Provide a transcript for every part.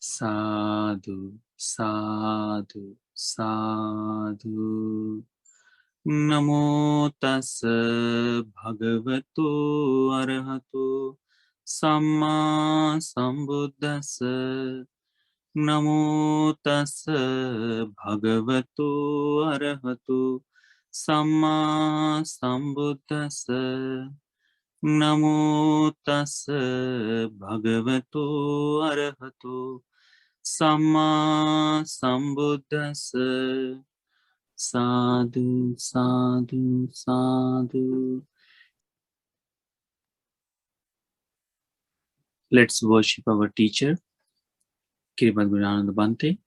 Sadhu, sadhu, sadhu. Namo tassa bhagavato arahato samma sambuddhassa. Namo tassa bhagavato arahato samma sambuddhassa. Namo tassa bhagavato arahato samma sambuddhassa. Sadhu, sadhu, sadhu. Let's worship our teacher, Kirpat Guruananda Bhante.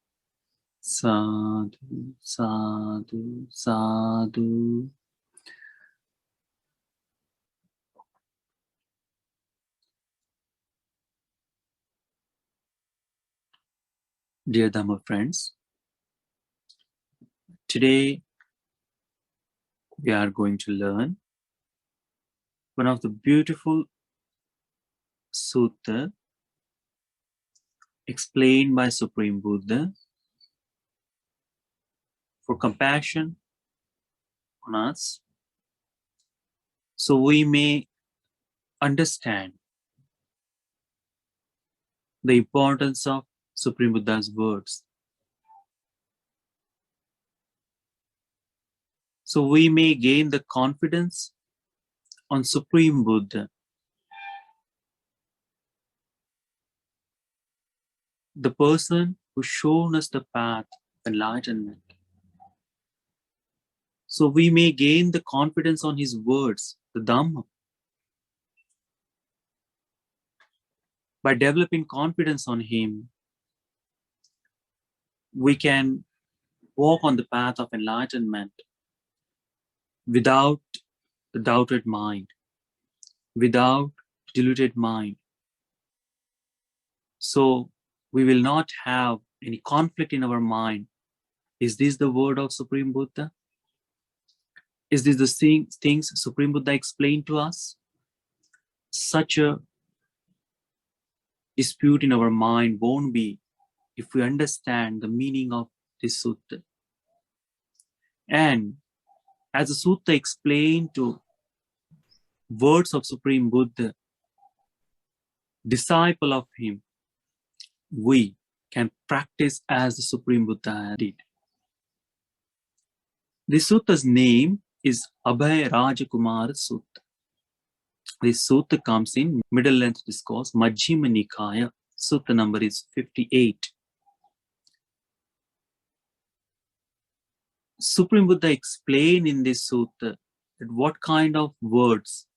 Sadhu, sadhu, sadhu. Dear Dhamma friends, today we are going to learn one of the beautiful sutta explained by Supreme Buddha for compassion on us, so we may understand the importance of Supreme Buddha's words. So we may gain the confidence on Supreme Buddha, the person who shown us the path of enlightenment. So we may gain the confidence on his words, the Dhamma. By developing confidence on him, we can walk on the path of enlightenment without the doubted mind, without deluded mind. So we will not have any conflict in our mind. Is this the word of Supreme Buddha? Is this the things Supreme Buddha explained to us? Such a dispute in our mind won't be if we understand the meaning of this sutta. And as the sutta explained to words of Supreme Buddha, disciple of him, we can practice as the Supreme Buddha did. This sutta's name is Abhay Rajakumara Sutta. This sutta comes in middle length discourse, Majjhima Nikaya. Sutta number is 58. Supreme Buddha explained in this sutta that what kind of words,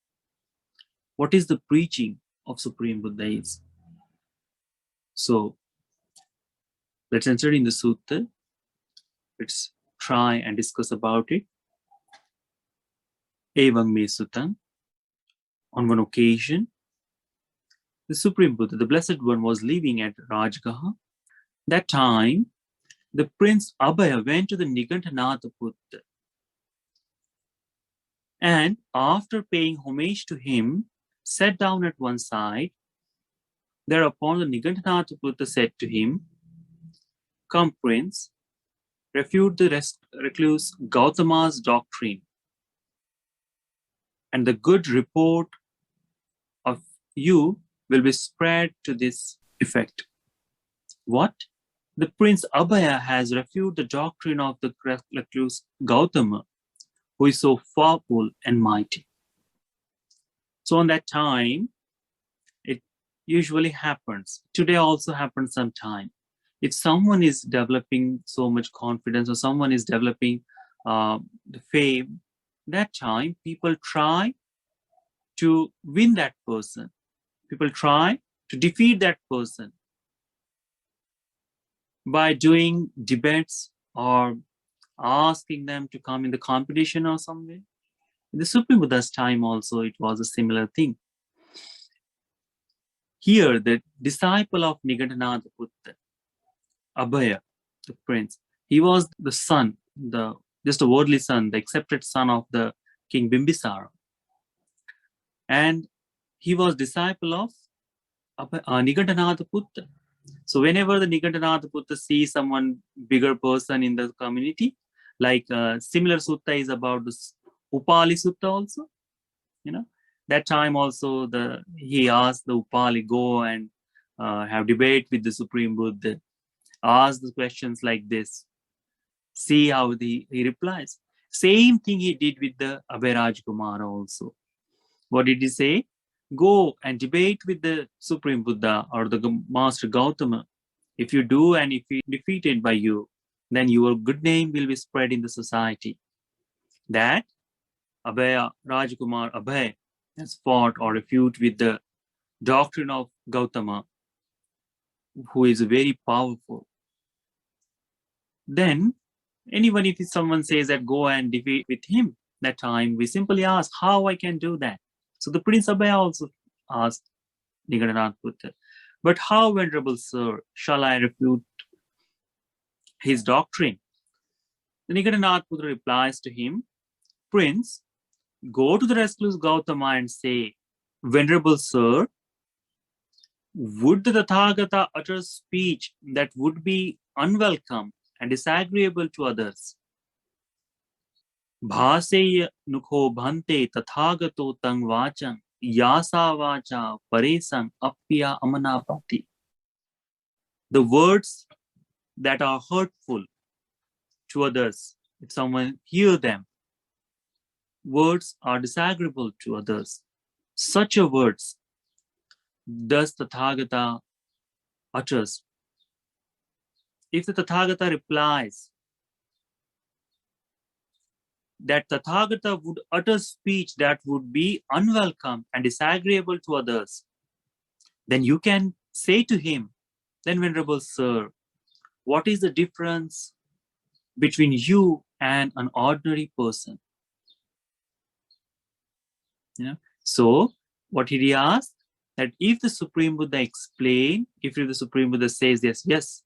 what is the preaching of Supreme Buddha is. So let's enter in the sutta. Let's try and discuss about it. Evang me sutang. On one occasion, the Supreme Buddha, the Blessed One, was living at Rajgaha. That time, the Prince Abhaya went to the Nigantanatha Buddha. And after paying homage to him, sat down at one side. Thereupon the Nigantanatha Buddha said to him, "Come, Prince, refute the recluse Gautama's doctrine, and the good report of you will be spread to this effect." What? The Prince Abhaya has refuted the doctrine of the recluse Gautama, who is so powerful and mighty. So on that time, it usually happens. Today also happens sometime. If someone is developing so much confidence or someone is developing the fame, that time people try to win that person. People try to defeat that person by doing debates or asking them to come in the competition or somewhere. In the Supreme Buddha's time also, it was a similar thing. Here, the disciple of Nigantanatha Buddha, Abhaya, the prince, he was the son, just a worldly son, the accepted son of the King Bimbisara. And he was disciple of Nigantanatha Buddha. So whenever the Nigadanath Putta sees someone bigger person in the community, like similar sutta is about the Upali Sutta also, that time also he asked the Upali go and have debate with the Supreme Buddha, ask the questions like this, see how he replies. Same thing he did with the Abhay Kumara also. What did he say? Go and debate with the Supreme Buddha or the Master Gautama. If you do and if he defeated by you, then your good name will be spread in the society. That Abhay Rajkumar Abhay has fought or refuted with the doctrine of Gautama, who is very powerful. Then, anyone, if someone says that go and debate with him, that time we simply ask how I can do that. So the Prince Abhay also asked Nigadanath Putta, but how, Venerable Sir, shall I refute his doctrine? The Nigadanath Putta replies to him, Prince, go to the rescues Gautama and say, Venerable Sir, would the Tathagata utter speech that would be unwelcome and disagreeable to others? Bhaseya nukho bhante tathagato tang vachang yasa vacha paresang appya amanapati. The words that are hurtful to others, if someone hear them, words are disagreeable to others. Such a words does Tathagata utters. If the Tathagata replies that Tathagata would utter speech that would be unwelcome and disagreeable to others, then you can say to him, then Venerable Sir, what is the difference between you and an ordinary person? So what did he ask? That if the Supreme Buddha explain, if the Supreme Buddha says, yes,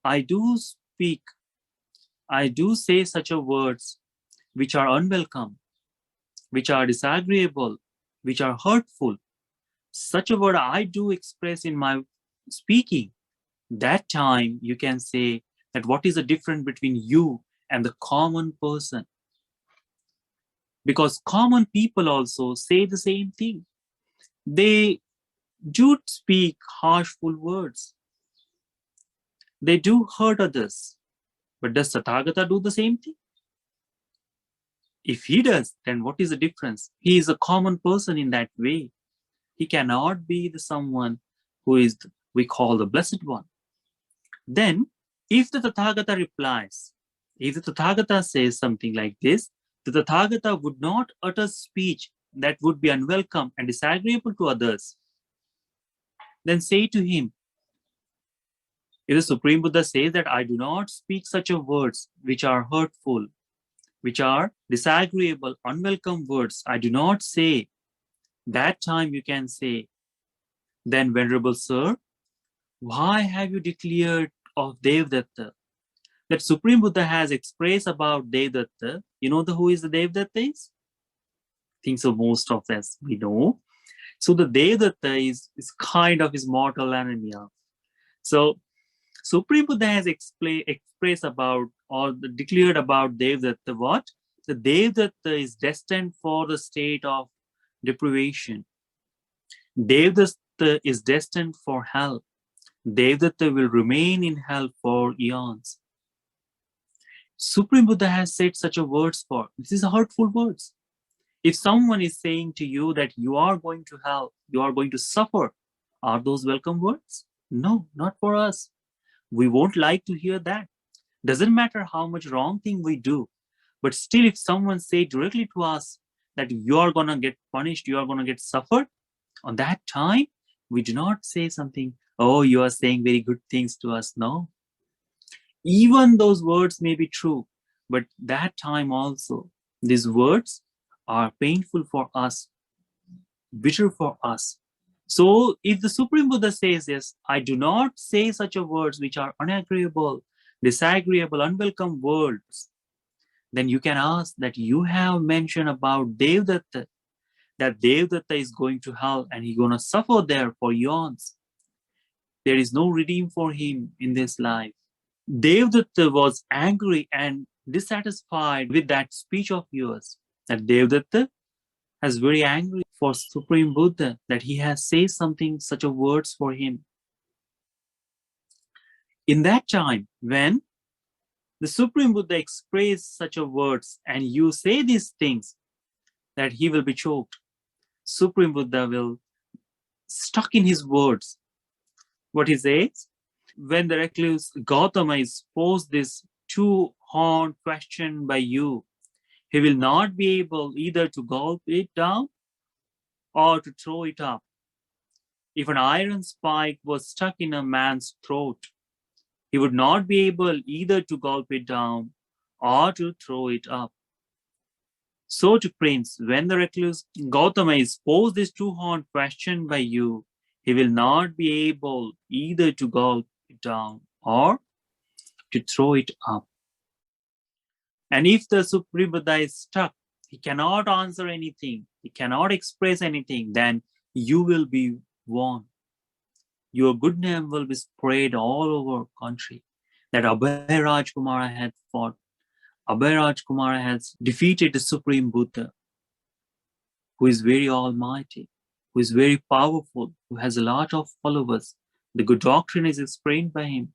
I do speak, I do say such a words which are unwelcome, which are disagreeable, which are hurtful, such a word I do express in my speaking, that time you can say that what is the difference between you and the common person? Because common people also say the same thing. They do speak harshful words. They do hurt others. But does Tathagata do the same thing? If he does, then what is the difference? He is a common person in that way. He cannot be the someone who is, we call the Blessed One. Then, if the Tathagata replies, if the Tathagata says something like this, the Tathagata would not utter speech that would be unwelcome and disagreeable to others. Then say to him, if the Supreme Buddha says that I do not speak such a words which are hurtful, which are disagreeable, unwelcome words, I do not say, that time you can say, then Venerable Sir, why have you declared of Devdatta that Supreme Buddha has expressed about Devdatta? You know who is the Devdatta is? I think so most of us we know. So the Devdatta is kind of his mortal enemy. So Supreme Buddha has expressed about or declared about Devdatta what? The Devdatta is destined for the state of deprivation. Devdatta is destined for hell. Devdatta will remain in hell for eons. Supreme Buddha has said such a words for. This is hurtful words. If someone is saying to you that you are going to hell, you are going to suffer, are those welcome words? No, not for us. We won't like to hear that. Doesn't matter how much wrong thing we do, but still if someone say directly to us that you are going to get punished, you are going to get suffered, on that time, we do not say something, oh, you are saying very good things to us. No. Even those words may be true, but that time also, these words are painful for us, bitter for us. So if the Supreme Buddha says, yes, I do not say such a words which are unagreeable, disagreeable, unwelcome words, then you can ask that you have mentioned about Devdatta, that Devdatta is going to hell and he's going to suffer there for eons. There is no redeem for him in this life. Devdatta was angry and dissatisfied with that speech of yours. That Devdatta is very angry for Supreme Buddha that he has said something, such a words for him. In that time, when the Supreme Buddha expressed such a words and you say these things, that he will be choked. Supreme Buddha will stuck in his words. What he says, when the recluse Gautama is posed this two-horned question by you, he will not be able either to gulp it down or to throw it up. If an iron spike was stuck in a man's throat, he would not be able either to gulp it down or to throw it up. So to Prince, when the recluse Gautama is posed this two-horned question by you, he will not be able either to gulp it down or to throw it up. And if the Supreme Buddha is stuck, he cannot answer anything, he cannot express anything, then you will be won. Your good name will be spread all over country that Abhay Rajkumara had fought. Abhay Rajkumara has defeated the Supreme Buddha, who is very almighty, who is very powerful, who has a lot of followers. The good doctrine is explained by him.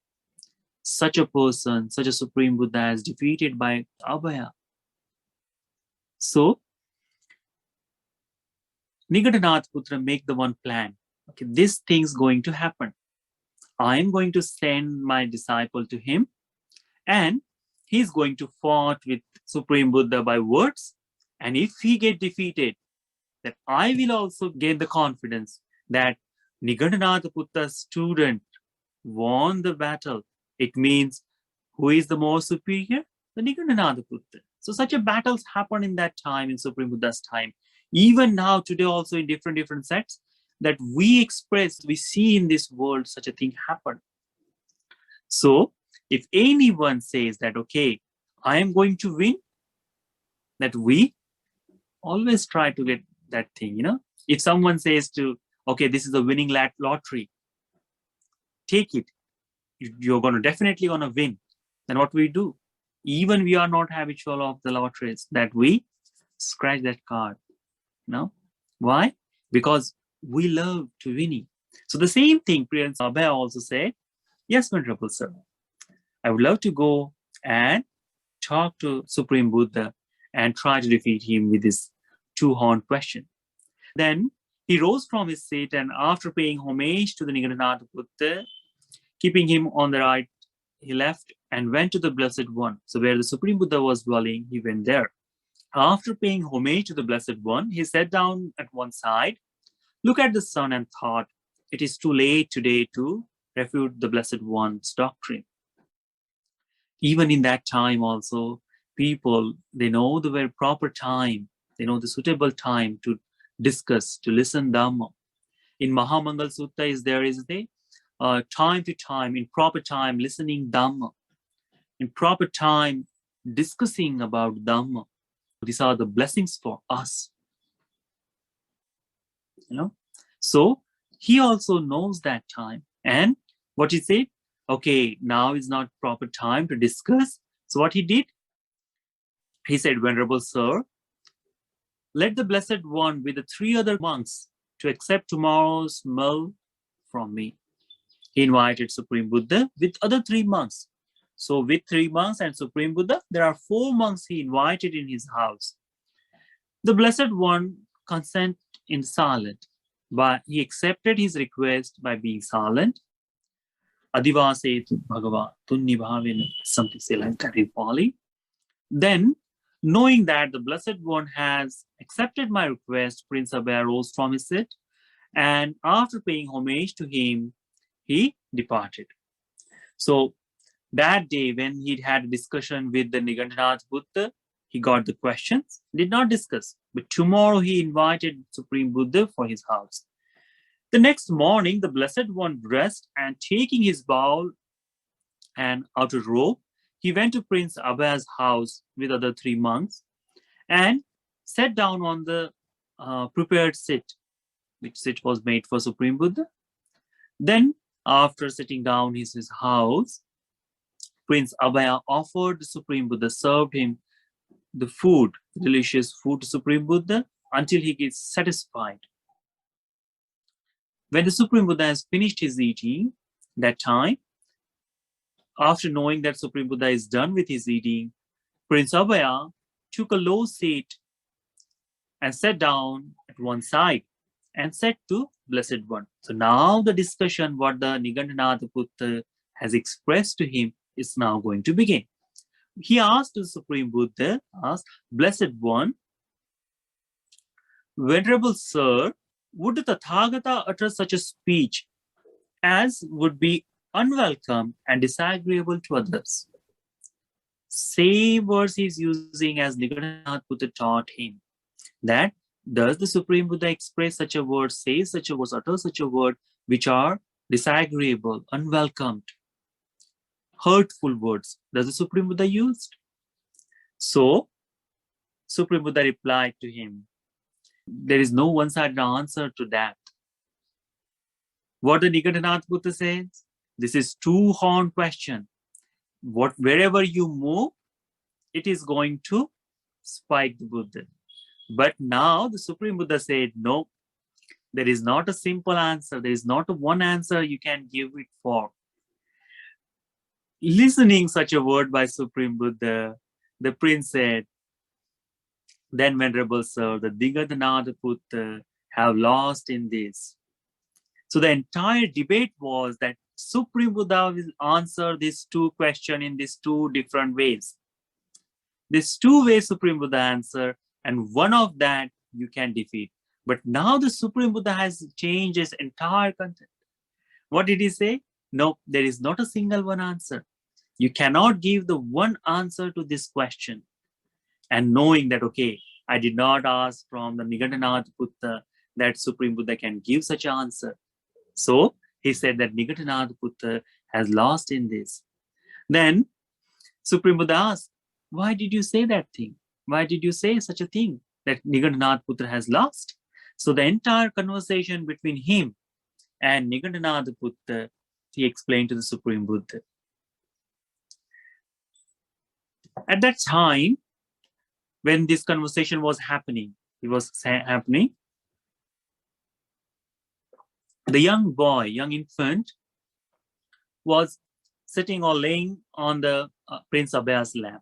Such a person, such a Supreme Buddha is defeated by Abhaya. So, Nigadanath Putra make the one plan. Okay, this thing's going to happen. I am going to send my disciple to him, and he's going to fight with Supreme Buddha by words. And if he get defeated, then I will also gain the confidence that Nigadanath Putra's student won the battle. It means who is the more superior? The Nigadanath Putra. So such a battles happen in that time, in Supreme Buddha's time. Even now, today also in different sects, that we express, we see in this world such a thing happen. So if anyone says that, okay, I am going to win, that we always try to get that thing, you know. If someone says to, okay, this is a winning lottery, take it. You're going to definitely going to win. Then what we do? Even we are not habitual of the lotteries, that we scratch that card. No? Why? Because we love to winning. So the same thing Prince Abhay also said, yes, Venerable Sir, I would love to go and talk to Supreme Buddha and try to defeat him with this two-horned question. Then he rose from his seat, and after paying homage to the Nigadanath Buddha, keeping him on the right, he left and went to the Blessed One. So where the Supreme Buddha was dwelling, he went there. After paying homage to the Blessed One, he sat down at one side, looked at the sun and thought, it is too late today to refute the Blessed One's doctrine. Even in that time also, people, they know the very proper time, they know the suitable time to discuss, to listen Dhamma. In Mahamangal Sutta there is the time to time, in proper time, listening Dhamma, in proper time, discussing about Dhamma. These are the blessings for us, you know. So he also knows that time. And what he said, okay, now is not proper time to discuss. So what he did, he said, Venerable Sir, let the Blessed One with the 3 other monks to accept tomorrow's meal from me. He invited Supreme Buddha with other 3 monks. So with 3 monks and Supreme Buddha, there are 4 monks he invited in his house. The Blessed One consented in silence, but he accepted his request by being silent. Adivasetu Bhagava Tunnibhavena, something say like that in Pali. Then, knowing that the Blessed One has accepted my request, Prince Abhay rose from his seat, and after paying homage to him, he departed. So that day, when he had a discussion with the Nigadanath Buddha, he got the questions, did not discuss. But tomorrow he invited Supreme Buddha for his house. The next morning, the Blessed One dressed and taking his bowl and outer robe, he went to Prince Abhay's house with other 3 monks and sat down on the prepared seat, which seat was made for Supreme Buddha. Then After sitting down in his house, Prince Abhaya offered the Supreme Buddha, served him the food, delicious food to Supreme Buddha until he gets satisfied. When the Supreme Buddha has finished his eating, that time, after knowing that Supreme Buddha is done with his eating, Prince Abhaya took a low seat and sat down at one side and said to Blessed One. So now the discussion, what the Nigantanath Buddha has expressed to him, is now going to begin. He asked the Supreme Buddha, asked, Blessed One, Venerable Sir, would the Tathagata utter such a speech as would be unwelcome and disagreeable to others? Same words he's using as Nigantanath Buddha taught him. That does the Supreme Buddha express such a word, say such a word, utter such a word, which are disagreeable, unwelcomed, hurtful words? Does the Supreme Buddha use? So, Supreme Buddha replied to him, there is no one-sided answer to that. What the Nigantanath Buddha says, this is two-horn question. Wherever you move, it is going to spike the Buddha. But now the Supreme Buddha said, no, there is not a simple answer. There is not a one answer you can give it for. Listening such a word by Supreme Buddha, the prince said, then Venerable Sir, the Nigantanath Buddha have lost in this. So the entire debate was that Supreme Buddha will answer these two questions in these two different ways. These two ways Supreme Buddha answer, and one of that you can defeat. But now the Supreme Buddha has changed his entire content. What did he say? No, there is not a single one answer. You cannot give the one answer to this question. And knowing that, okay, I did not ask from the Nigantanath Buddha that Supreme Buddha can give such an answer. So he said that Nigantanath Buddha has lost in this. Then Supreme Buddha asked, why did you say that thing? Why did you say such a thing that Nigantanath Buddha has lost? So the entire conversation between him and Nigantanath Buddha, he explained to the Supreme Buddha. At that time, when this conversation was happening, the young boy, young infant, was sitting or laying on the Prince Abhaya's lap.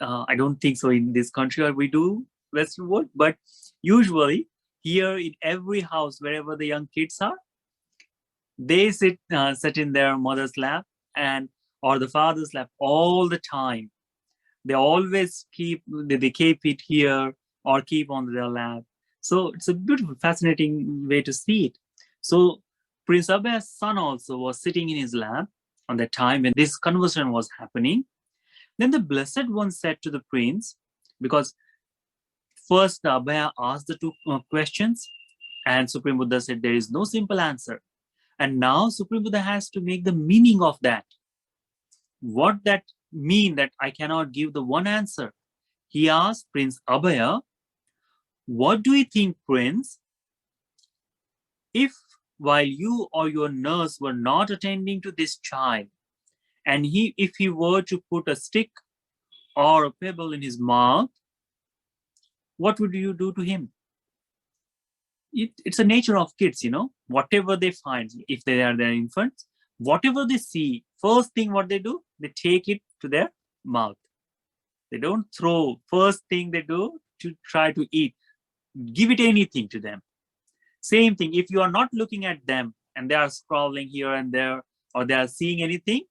I don't think so in this country or we do Western world, but usually here in every house, wherever the young kids are, they sit in their mother's lap or the father's lap all the time. They always keep it here or keep on their lap. So it's a beautiful, fascinating way to see it. So Prince Abhaya's son also was sitting in his lap on that time when this conversation was happening. Then the Blessed One said to the prince, because first Abhaya asked the two questions and Supreme Buddha said there is no simple answer. And now Supreme Buddha has to make the meaning of that. What that mean that I cannot give the one answer? He asked Prince Abhaya, what do you think, Prince, if while you or your nurse were not attending to this child, and if he were to put a stick or a pebble in his mouth, what would you do to him? It's the nature of kids, whatever they find, if they are their infants, whatever they see, first thing what they do, they take it to their mouth. They don't throw. First thing they do to try to eat. Give it anything to them. Same thing, if you are not looking at them and they are scrolling here and there or they are seeing anything,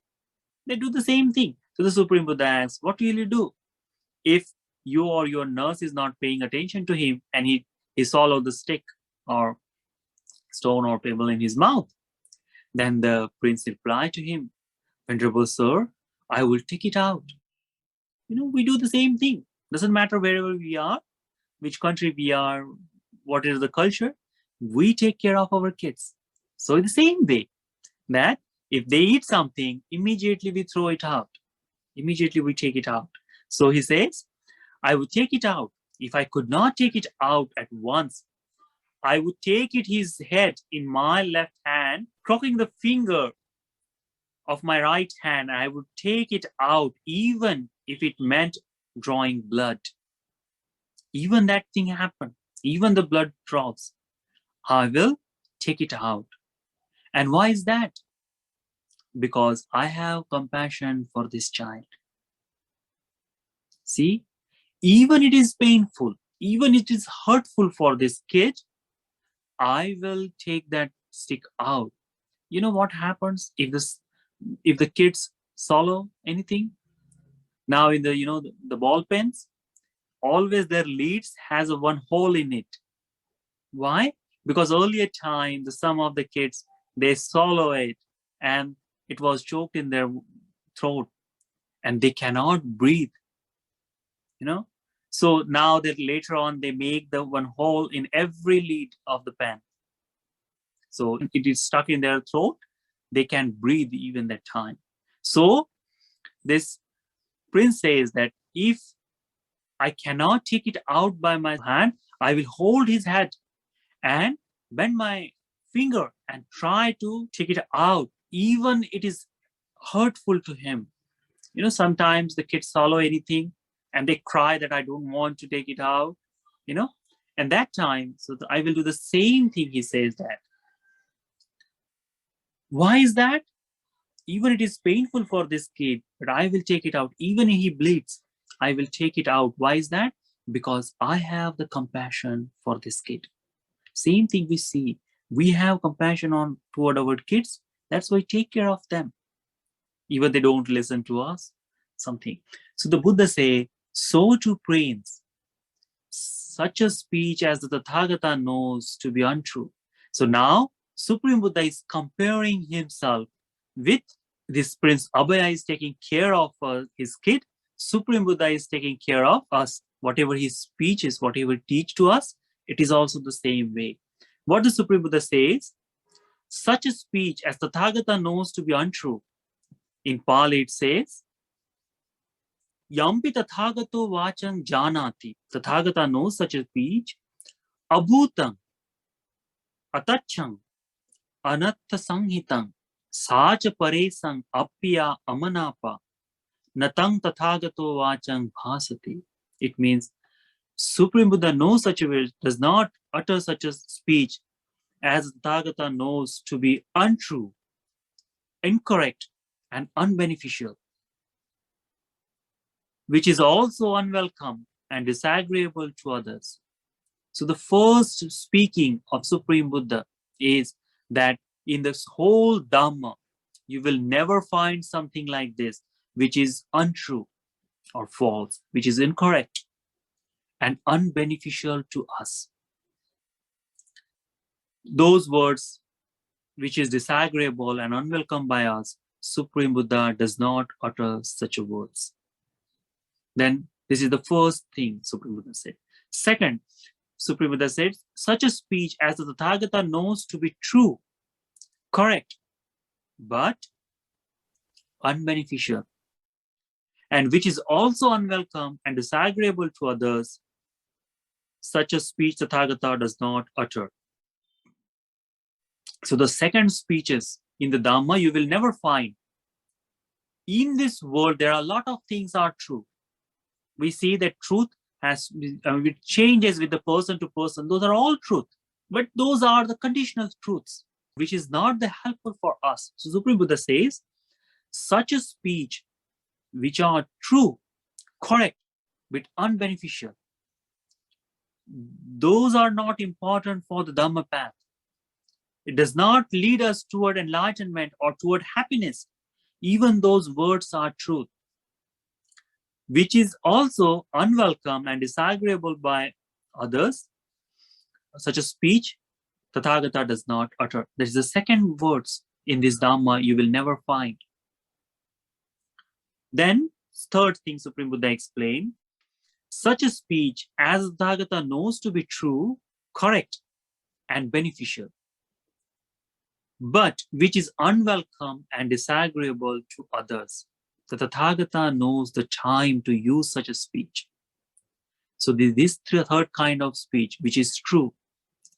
they do the same thing. So the Supreme Buddha asks, what will you do if you or your nurse is not paying attention to him and he swallowed the stick or stone or pebble in his mouth? Then the prince replied to him, Venerable Sir, I will take it out. We do the same thing. Doesn't matter wherever we are, which country we are, what is the culture, we take care of our kids. So in the same way, that if they eat something, immediately we throw it out. Immediately we take it out. So he says, I would take it out. If I could not take it out at once, I would take his head in my left hand, crooking the finger of my right hand. I would take it out, even if it meant drawing blood. Even that thing happened. Even the blood drops. I will take it out. And why is that? Because I have compassion for this child. See, even it is painful, even it is hurtful for this kid, I will take that stick out. You know what happens if the kids swallow anything? Now in the ball pens, always their leads has a one hole in it. Why? Because earlier time, some of the kids, they swallow it and it was choked in their throat and they cannot breathe, So now that later on, they make the one hole in every lead of the pen. So it is stuck in their throat. They can breathe even that time. So this prince says that if I cannot take it out by my hand, I will hold his head and bend my finger and try to take it out, even it is hurtful to him. Sometimes the kids swallow anything and they cry that I don't want to take it out, and that time, so I will do the same thing, he says that. Why is that? Even it is painful for this kid, but I will take it out. Even if he bleeds, I will take it out. Why is that? Because I have the compassion for this kid. Same thing we see. We have compassion toward our kids. That's why we take care of them. Even they don't listen to us, something. So the Buddha say, so to prince, such a speech as the Tathagata knows to be untrue. So now Supreme Buddha is comparing himself with this Prince Abhaya is taking care of his kid. Supreme Buddha is taking care of us. Whatever his speech is, whatever he teach to us, it is also the same way. What the Supreme Buddha says, such a speech as the Tathagata knows to be untrue. In Pali it says, Yampi Tathagato Vachang Janati. Tathagata knows such a speech. Abhutang, Atachang, Anatta Sanghitang, Sacha Paresang Appya Amanapa, Natang Tathagato Vachang Bhasati. It means Supreme Buddha knows such a way, does not utter such a speech as Tathagata knows to be untrue, incorrect, and unbeneficial, which is also unwelcome and disagreeable to others. So the first speaking of Supreme Buddha is that in this whole Dhamma, you will never find something like this, which is untrue or false, which is incorrect and unbeneficial to us. Those words, which is disagreeable and unwelcome by us, Supreme Buddha does not utter such words. Then this is the first thing Supreme Buddha said. Second, Supreme Buddha said, such a speech as the Tathagata knows to be true, correct, but unbeneficial, and which is also unwelcome and disagreeable to others, such a speech the Tathagata does not utter. So the second speeches in the Dhamma you will never find. In this world, there are a lot of things are true. We see that truth it changes with the person to person. Those are all truth, but those are the conditional truths, which is not the helpful for us. So Supreme Buddha says, such a speech which are true, correct, but unbeneficial, those are not important for the Dhamma path. It does not lead us toward enlightenment or toward happiness. Even those words are truth, which is also unwelcome and disagreeable by others. Such a speech, Tathagata does not utter. There is the second words in this Dhamma you will never find. Then, third thing Supreme Buddha explained, such a speech as Tathagata knows to be true, correct, and beneficial, but which is unwelcome and disagreeable to others. The Tathagata knows the time to use such a speech. So this third kind of speech, which is true,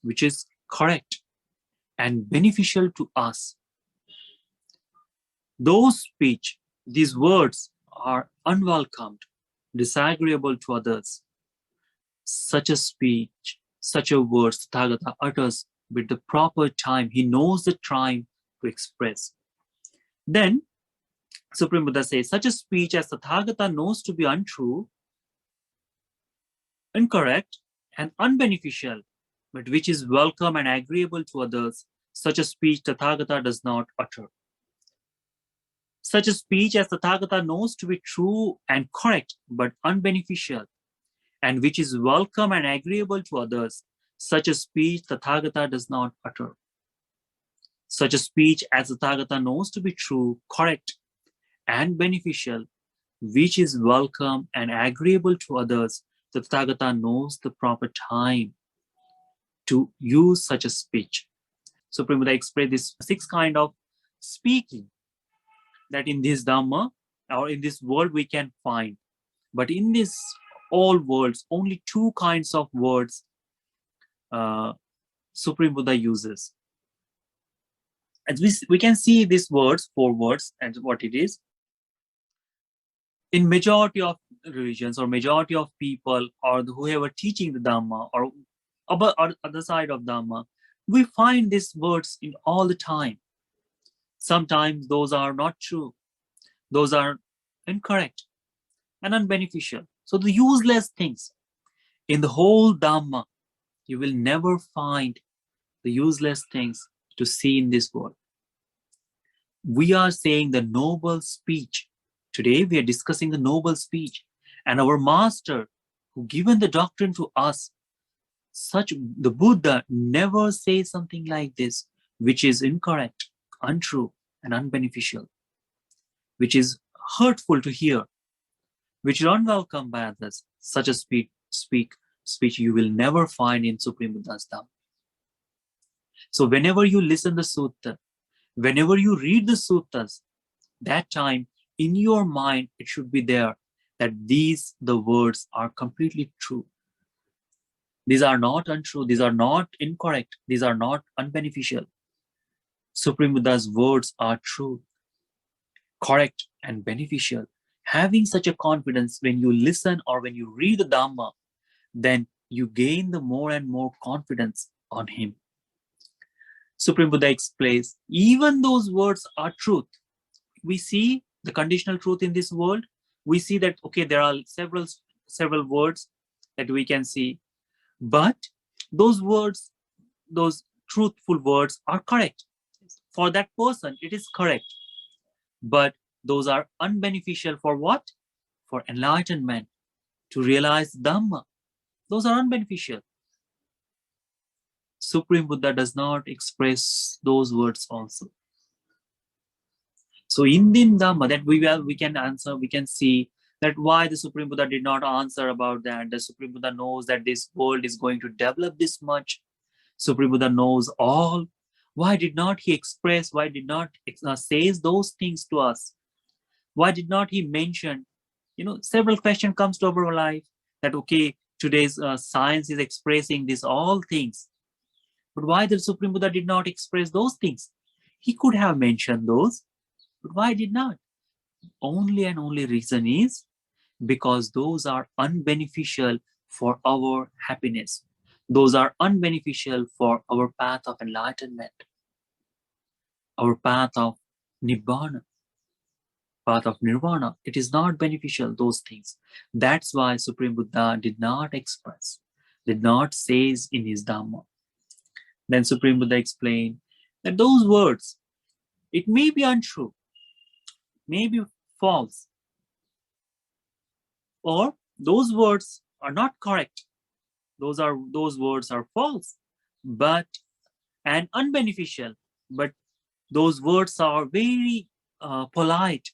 which is correct and beneficial to us. Those speech, these words are unwelcomed, disagreeable to others. Such a speech, such a word Tathagata utters with the proper time. He knows the time to express. Then Supreme Buddha says, such a speech as Tathagata knows to be untrue, incorrect, and unbeneficial, but which is welcome and agreeable to others, such a speech Tathagata does not utter. Such a speech as Tathagata knows to be true and correct, but unbeneficial, and which is welcome and agreeable to others, such a speech Tathagata does not utter. Such a speech as Tathagata knows to be true, correct, and beneficial, which is welcome and agreeable to others, the Tathagata knows the proper time to use such a speech. Supreme Buddha explained this 6 kind of speaking that in this Dhamma or in this world we can find. But in this all worlds, only 2 kinds of words Supreme Buddha uses. As we can see these words, 4 words, and what it is. In majority of religions or majority of people or whoever teaching the Dhamma or other side of Dhamma, we find these words in all the time. Sometimes those are not true. Those are incorrect and unbeneficial. So the useless things in the whole Dhamma, you will never find the useless things to see in this world. We are saying the noble speech. Today we are discussing the noble speech. And our master who given the doctrine to us, such the Buddha never says something like this, which is incorrect, untrue, and unbeneficial, which is hurtful to hear, which is unwelcome by others. Such a speech you will never find in Supreme Buddha's Dhamma. So whenever you listen the sutta, whenever you read the suttas, that time in your mind it should be there that the words are completely true. These are not untrue, these are not incorrect, these are not unbeneficial. Supreme Buddha's words are true, correct, and beneficial. Having such a confidence when you listen or when you read the Dhamma, then you gain the more and more confidence on him. Supreme Buddha explains, even those words are truth. We see the conditional truth in this world. We see that, okay, there are several words that we can see, but those words, those truthful words are correct. For that person, it is correct. But those are unbeneficial for what? For enlightenment, to realize Dhamma. Those are unbeneficial. Supreme Buddha does not express those words also. So in the Dhamma that we can answer, we can see that why the Supreme Buddha did not answer about that. The Supreme Buddha knows that this world is going to develop this much. Supreme Buddha knows all. Why did not he express, why did not say those things to us? Why did not he mention, several questions comes to our life that, okay, today's science is expressing these all things. But why the Supreme Buddha did not express those things? He could have mentioned those, but why did not? Only and only reason is because those are unbeneficial for our happiness. Those are unbeneficial for our path of enlightenment, our path of Nibbana, path of Nirvana. It is not beneficial, those things. That's why Supreme Buddha did not express, did not say in his Dhamma. Then Supreme Buddha explained that those words, it may be untrue, may be false, or those words are not correct. Those words are false, and unbeneficial. But those words are very polite.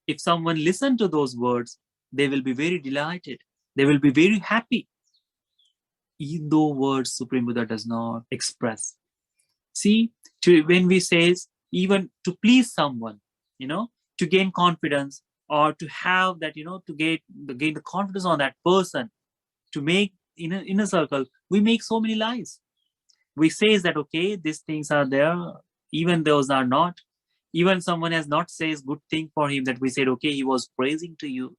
If someone listens to those words, they will be very delighted. They will be very happy. Even though words Supreme Buddha does not express. See, when we say even to please someone, to gain confidence or to have that, to gain the confidence on that person, to make in a circle, we make so many lies. We say that, okay, these things are there, even those are not. Even someone has not says good thing for him, that we said, okay, he was praising to you,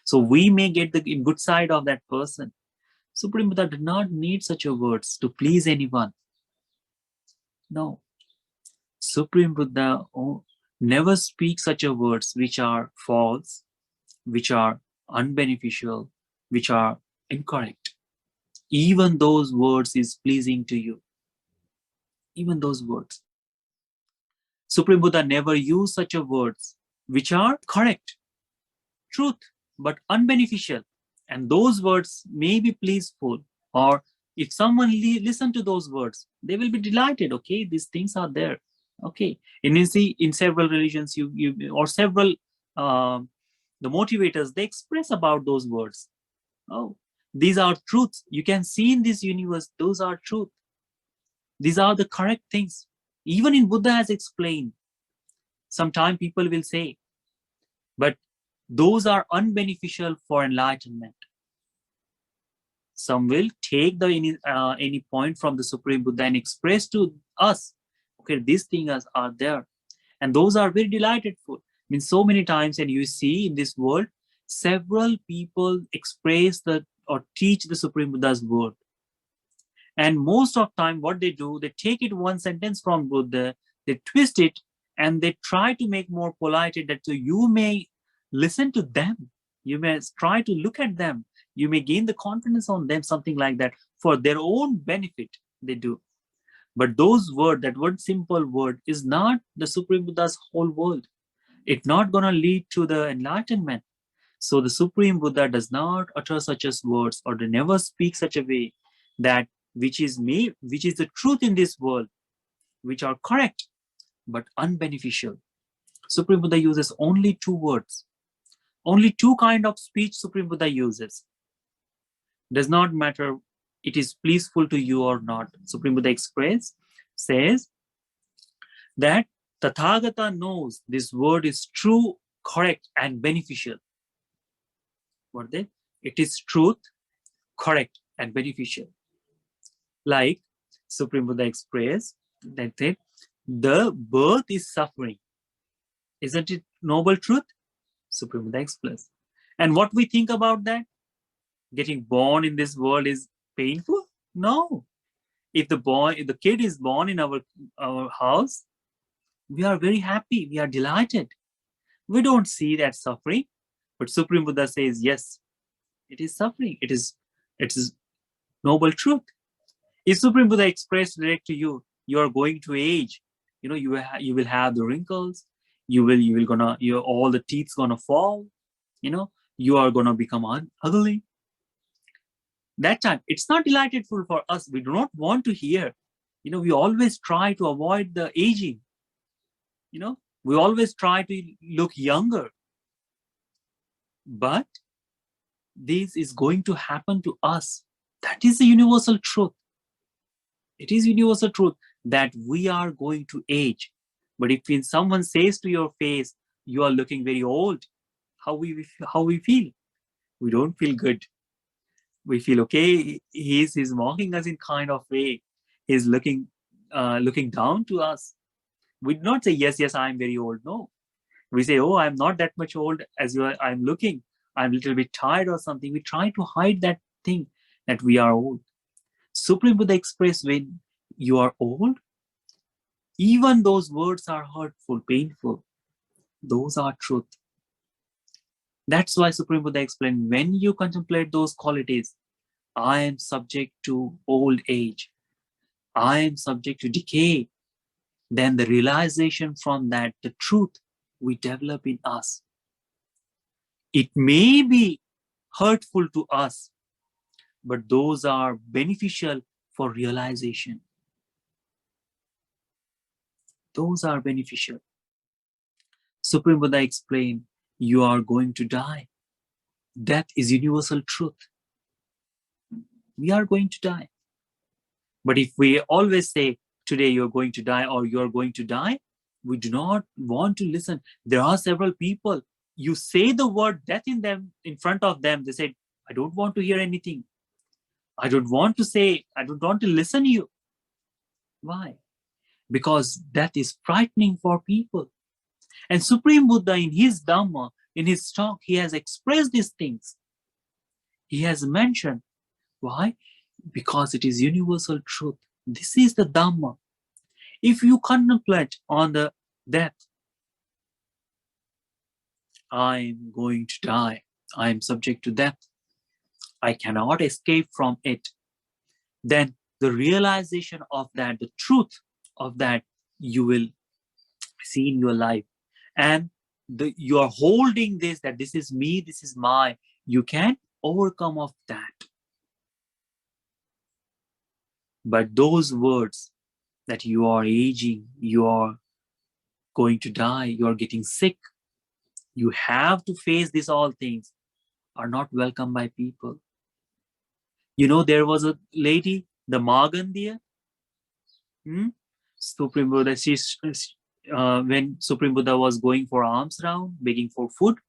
so we may get the good side of that person. Supreme Buddha did not need such a words to please anyone. No. Supreme Buddha never speaks such a words which are false, which are unbeneficial, which are incorrect. Even those words is pleasing to you. Even those words. Supreme Buddha never used such a words which are correct, truth, but unbeneficial. And those words may be pleaseful, or if someone listen to those words, they will be delighted. Okay, these things are there. Okay, and you see in several religions, or several the motivators, they express about those words. Oh, these are truths. You can see in this universe, those are truth. These are the correct things. Even in Buddha has explained. Sometimes people will say, but those are unbeneficial for enlightenment. Some will take any point from the Supreme Buddha and express to us, okay, these things are there. And those are very delightful. I mean, so many times, and you see in this world, several people express or teach the Supreme Buddha's word. And most of time, what they do, they take it one sentence from Buddha, they twist it, and they try to make more polite it, that so you may listen to them, you may try to look at them, you may gain the confidence on them, something like that, for their own benefit they do. But those words, that one simple word, is not the Supreme Buddha's whole world. It's not going to lead to the enlightenment. So the Supreme Buddha does not utter such as words, or they never speak such a way that which is the truth in this world, which are correct but unbeneficial. Supreme Buddha uses only two words, only two kind of speech Supreme Buddha uses. Does not matter it is pleaseful to you or not. Supreme Buddha says that Tathagata knows this word is true, correct, and beneficial. What they? It is truth, correct, and beneficial. Like Supreme Buddha expressed that the birth is suffering. Isn't it noble truth? Supreme Buddha explains. And what we think about that? Getting born in this world is painful? No. If the kid is born in our house, we are very happy, we are delighted. We don't see that suffering. But Supreme Buddha says, yes, it is suffering. It is noble truth. If Supreme Buddha expressed direct to you, you are going to age, you will have the wrinkles, all the teeth gonna fall, you are gonna become ugly. That time, it's not delightful for us. We do not want to hear. We always try to avoid the aging. We always try to look younger. But this is going to happen to us. That is the universal truth. It is universal truth that we are going to age. But if someone says to your face, you are looking very old, how we feel? We don't feel good. We feel, okay, he's mocking us in kind of way. He's looking down to us. We do not say, yes, I'm very old. No. We say, oh, I'm not that much old as I'm looking. I'm a little bit tired or something. We try to hide that thing, that we are old. Supreme Buddha expressed, when you are old, even those words are hurtful, painful. Those are truth. That's why Supreme Buddha explained, when you contemplate those qualities, I am subject to old age, I am subject to decay, then the realization from that, the truth we develop in us. It may be hurtful to us, but those are beneficial for realization. Those are beneficial. Supreme Buddha explained, you are going to die. Death is universal truth. We are going to die. But if we always say, today you're going to die, or you're going to die, we do not want to listen. There are several people, you say the word death in front of them, they say, I don't want to hear anything. I don't want to listen to you. Why? Because death is frightening for people. And Supreme Buddha, in his Dhamma, in his talk, he has expressed these things. He has mentioned. Why? Because it is universal truth. This is the Dhamma. If you contemplate on the death, I'm going to die. I am subject to death. I cannot escape from it. Then the realization of that, the truth of that, you will see in your life. And you are holding this, that this is me, this is my, you can overcome of that. But those words that you are aging, you are going to die, you are getting sick, you have to face these all things, are not welcome by people. You know, there was a lady, the Magandia, Supreme Buddha, when Supreme Buddha was going for alms round, begging for food,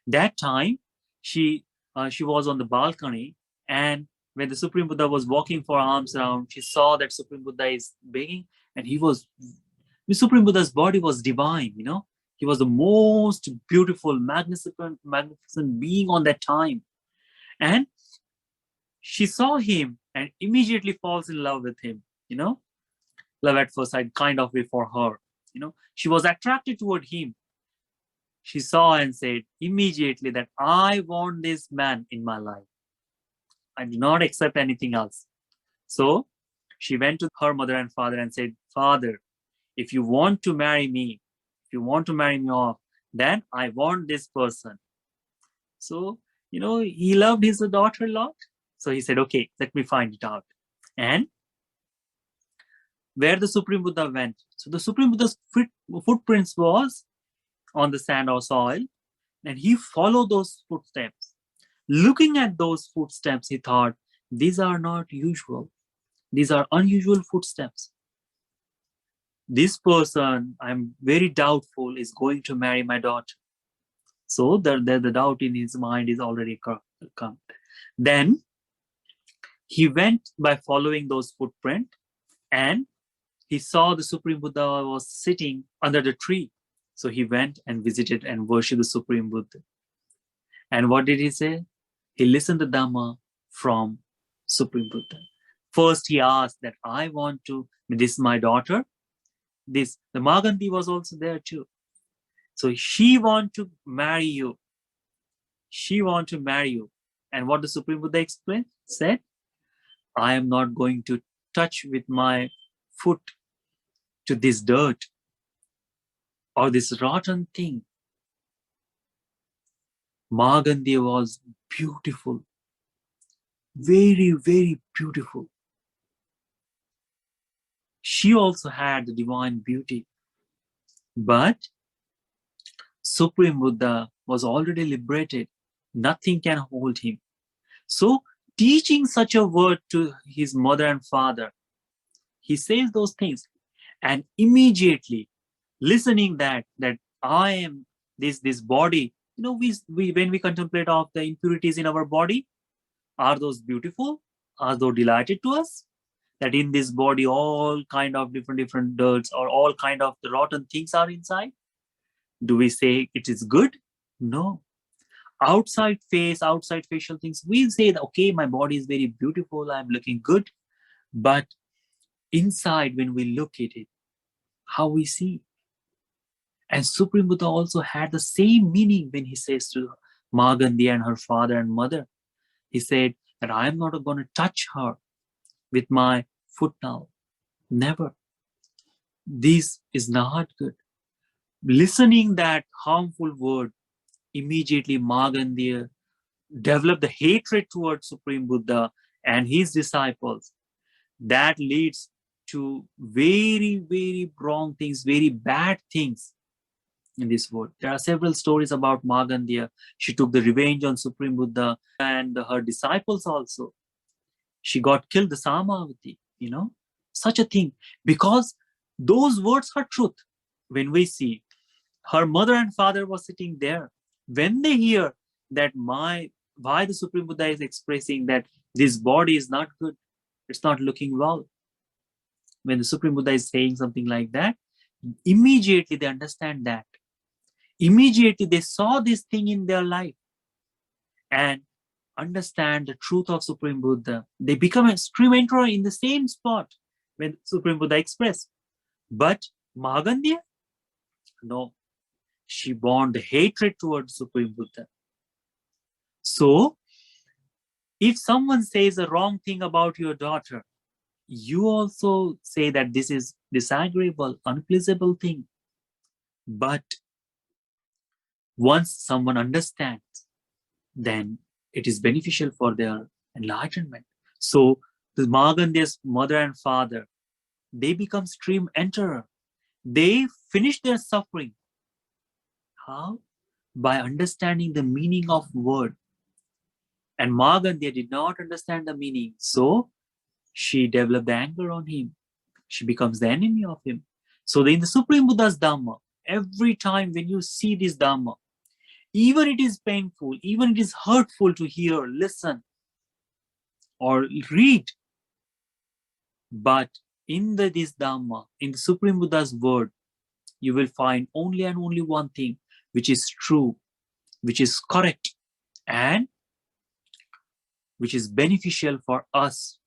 that time she was on the balcony, and when the Supreme Buddha was walking for alms round, she saw that Supreme Buddha is begging, and the Supreme Buddha's body was divine, you know. He was the most beautiful, magnificent being on that time. And she saw him and immediately falls in love with him, you know. Love at first sight kind of way for her, you know. She was attracted toward him. She saw and said immediately that I want this man in my life. I do not accept anything else. So she went to her mother and father and said, Father, if you want to marry me, if you want to marry me off, then I want this person. So, you know, he loved his daughter a lot. So he said, okay, let me find it out. And where the Supreme Buddha went. So the Supreme Buddha's footprints was on the sand or soil, and he followed those footsteps. Looking at those footsteps, he thought, these are not usual. These are unusual footsteps. This person, I'm very doubtful, is going to marry my daughter. So the doubt in his mind is already come. Then he went by following those footprints, and he saw the Supreme Buddha was sitting under the tree. So he went and visited and worshipped the Supreme Buddha. And what did he say? He listened to Dhamma from Supreme Buddha. First, he asked that I want to, this is my daughter. The Maganti was also there too. So she want to marry you. She want to marry you. And what the Supreme Buddha said, I am not going to touch with my foot to this dirt or this rotten thing. Maganti was beautiful. Very, very beautiful. She also had the divine beauty. But Supreme Buddha was already liberated. Nothing can hold him. So teaching such a word to his mother and father, he says those things. And immediately listening that I am this body, you know, we when we contemplate of the impurities in our body, are those beautiful? Are those delighted to us? That in this body all kind of different dirts or all kind of the rotten things are inside? Do we say it is good? No. Outside facial things, we say that, okay, my body is very beautiful, I'm looking good. But inside, when we look at it, how we see. And Supreme Buddha also had the same meaning when he says to Maganti and her father and mother, he said that I am not going to touch her with my foot now. Never. This is not good. Listening that harmful word, immediately Maganti developed the hatred towards Supreme Buddha and his disciples. That leads to very, very wrong things, very bad things in this world. There are several stories about Maganti. She took the revenge on Supreme Buddha and her disciples also. She got killed, the Samavati, you know, such a thing. Because those words are truth. When we see her mother and father was sitting there, when they hear that why the Supreme Buddha is expressing that this body is not good, it's not looking well. when the Supreme Buddha is saying something like that, immediately they understand that. Immediately they saw this thing in their life and understand the truth of Supreme Buddha. They become a stream enterer in the same spot when Supreme Buddha expressed. But Mahagandia, no, she bond the hatred towards Supreme Buddha. So, if someone says a wrong thing about your daughter, you also say that this is disagreeable, unpleasable thing. But once someone understands, then it is beneficial for their enlightenment. So the Mahagandia's mother and father, they become stream enterer. They finish their suffering. How? By understanding the meaning of word. And Mahagandia did not understand the meaning. So she developed anger on him. She becomes the enemy of him. So in the Supreme Buddha's Dhamma, every time when you see this Dhamma, even it is painful, even it is hurtful to hear, listen, or read, but in this Dhamma, in the Supreme Buddha's word, you will find only and only one thing, which is true, which is correct, and which is beneficial for us,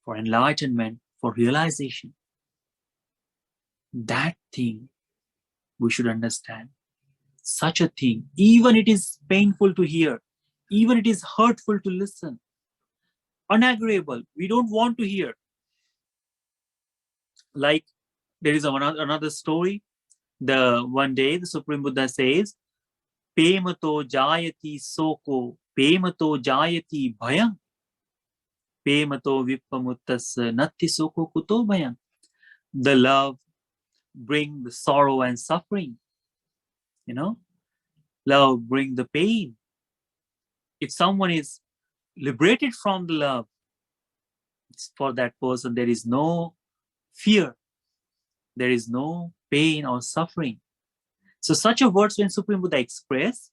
for enlightenment, for realization. That thing we should understand. Such a thing, even it is painful to hear, even it is hurtful to listen, unagreeable, we don't want to hear. Like there is another story. The one day the Supreme Buddha says, Pemato jayati soko, Pemato jayati bhayam, Pemato vipamuttas natti soko kuto bhayam. The love bring the sorrow and suffering. Love bring the pain. If someone is liberated from the love, for that person there is no fear, there is no pain or suffering. So such a words when Supreme Buddha expressed,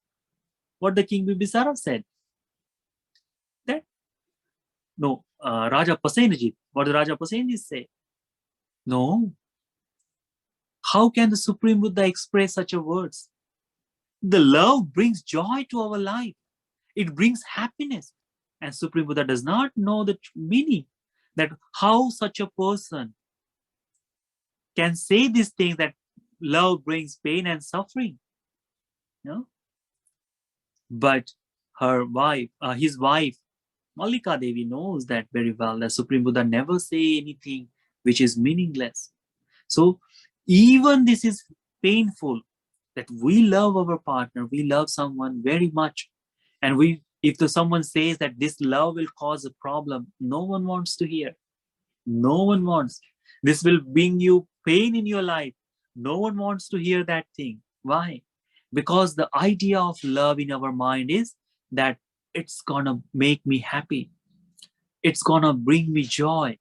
what the King Bibisara said, that no, Raja Pasenajit, what did Raja Pasenajit say? No. How can the Supreme Buddha express such a words? The love brings joy to our life. It brings happiness. And Supreme Buddha does not know the meaning, that how such a person can say this thing, that love brings pain and suffering. But his wife, Mallika Devi, knows that very well. The Supreme Buddha never say anything which is meaningless. So even this is painful, that we love our partner, we love someone very much, and if someone says that this love will cause a problem, no one wants to hear. No one wants. This will bring you pain in your life. No one wants to hear that thing. Why? Because the idea of love in our mind is that it's gonna make me happy. It's gonna bring me joy.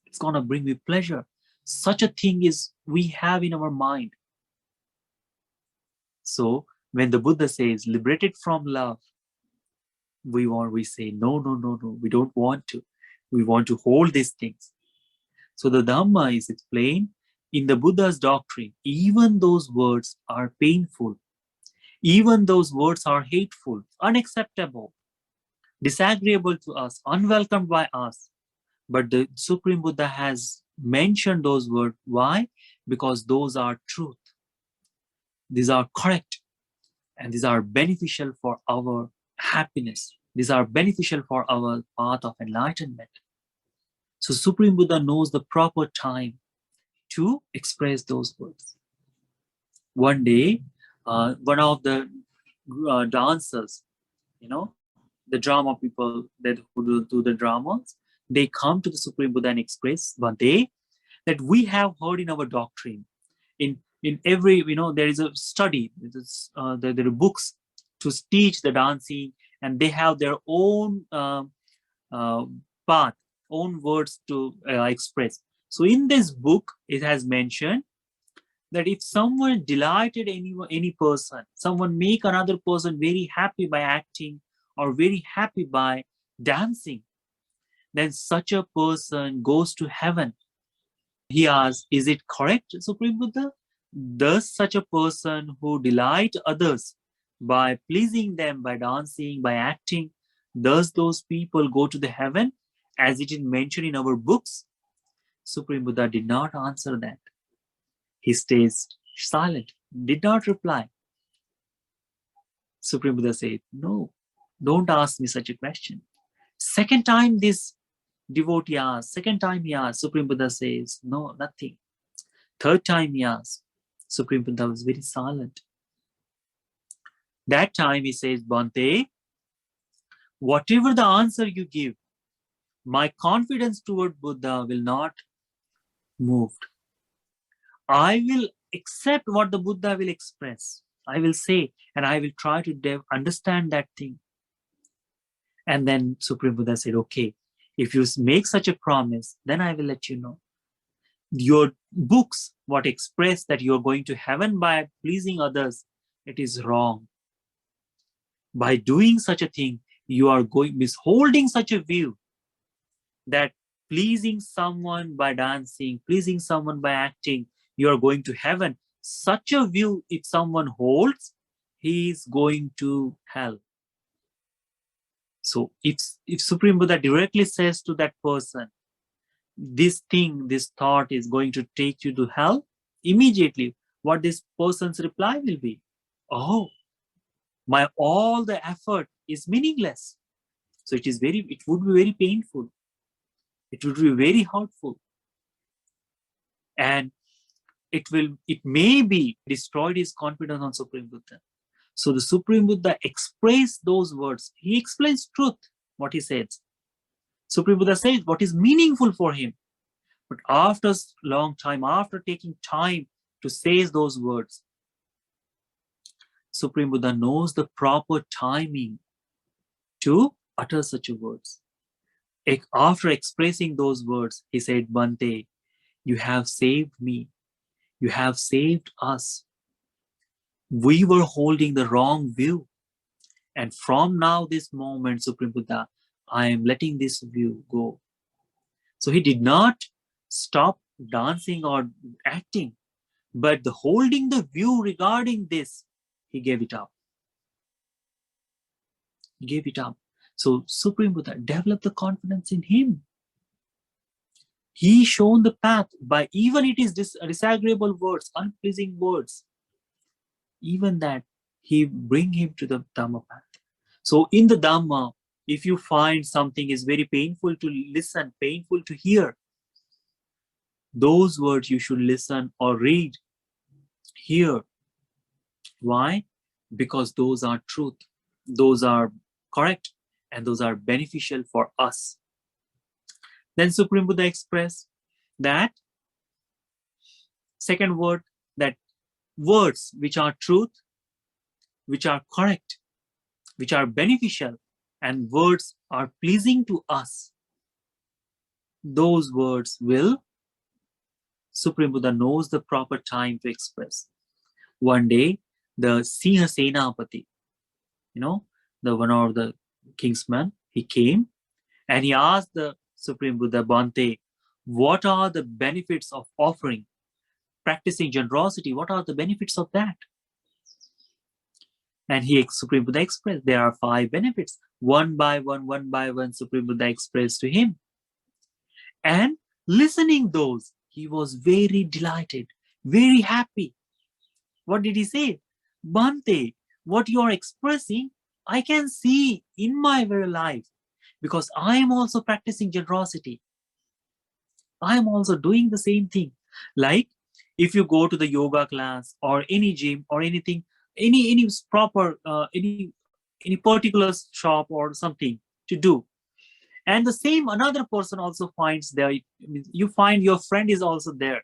It's gonna bring me pleasure. Such a thing is we have in our mind. So when the Buddha says liberated from love, we say no, we don't want to. We want to hold these things. So the Dhamma is explained in the Buddha's doctrine. Even those words are painful. Even those words are hateful, unacceptable, disagreeable to us, unwelcomed by us. But the Supreme Buddha has mentioned those words. Why? Because those are truth. These are correct. And these are beneficial for our happiness. These are beneficial for our path of enlightenment. So Supreme Buddha knows the proper time to express those words. One day, one of the dancers, the drama people who do the dramas, they come to the Supreme Buddha and express one day that we have heard in our doctrine. In every, there is a study, there are books to teach the dancing, and they have their own path, own words to express. So in this book, it has mentioned that if someone delighted any person, someone make another person very happy by acting or very happy by dancing, then such a person goes to heaven. He asked, is it correct, Supreme Buddha? Does such a person who delight others by pleasing them, by dancing, by acting, does those people go to the heaven as it is mentioned in our books? Supreme Buddha did not answer that. He stays silent, did not reply. Supreme Buddha said, no, don't ask me such a question. Second time this devotee asked, second time he asked, Supreme Buddha says, no, nothing. Third time he asked, Supreme Buddha was very silent. That time he says, Bhante, whatever the answer you give, my confidence toward Buddha will not move. I will accept what the Buddha will express. I will say, and I will try to understand that thing. And then Supreme Buddha said, okay, if you make such a promise, then I will let you know. Your books, what express that you are going to heaven by pleasing others, it is wrong. By doing such a thing, you are holding such a view that pleasing someone by dancing, pleasing someone by acting, you are going to heaven. Such a view, if someone holds, he is going to hell. So if Supreme Buddha directly says to that person, this thing, this thought is going to take you to hell, immediately what this person's reply will be, oh, my all the effort is meaningless. So it would be very painful. It would be very hurtful. And it may be destroyed his confidence on Supreme Buddha. So the Supreme Buddha expressed those words. He explains truth, what he says. Supreme Buddha says what is meaningful for him. But after long time, after taking time to say those words, Supreme Buddha knows the proper timing to utter such words. After expressing those words, he said, Bhante, you have saved me. You have saved us. We were holding the wrong view. And from now, this moment, Supreme Buddha, I am letting this view go. So he did not stop dancing or acting, but holding the view regarding this, he gave it up. He gave it up. So Supreme Buddha developed the confidence in him. He shown the path by even it is disagreeable words, unpleasing words. Even that, he bring him to the Dhamma path. So in the Dhamma, if you find something is very painful to listen, painful to hear, those words you should listen or read, hear. Why? Because those are truth, those are correct, and those are beneficial for us. Then Supreme Buddha expressed that second word, that words which are truth, which are correct, which are beneficial, and words are pleasing to us, those words will, Supreme Buddha knows the proper time to express. One day, the Siha Senapati, the one of the kingsmen, he came and he asked the Supreme Buddha, Bhante, what are the benefits of offering, practicing generosity? What are the benefits of that? And Supreme Buddha expressed, there are 5 benefits. One by one, Supreme Buddha expressed to him. And listening those, he was very delighted, very happy. What did he say? Bhante, what you are expressing, I can see in my very life, because I am also practicing generosity. I am also doing the same thing. Like if you go to the yoga class or any gym or anything, any proper, any particular shop or something to do. And the same another person also finds there, you find your friend is also there.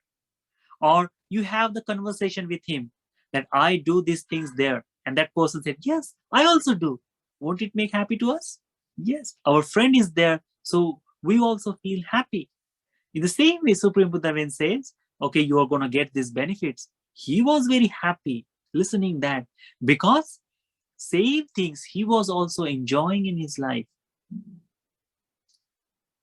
Or you have the conversation with him that I do these things there. And that person said, yes, I also do. Won't it make happy to us? Yes, our friend is there. So we also feel happy. In the same way, Supreme Buddha when says, okay, you are going to get these benefits. He was very happy listening that, because same things he was also enjoying in his life.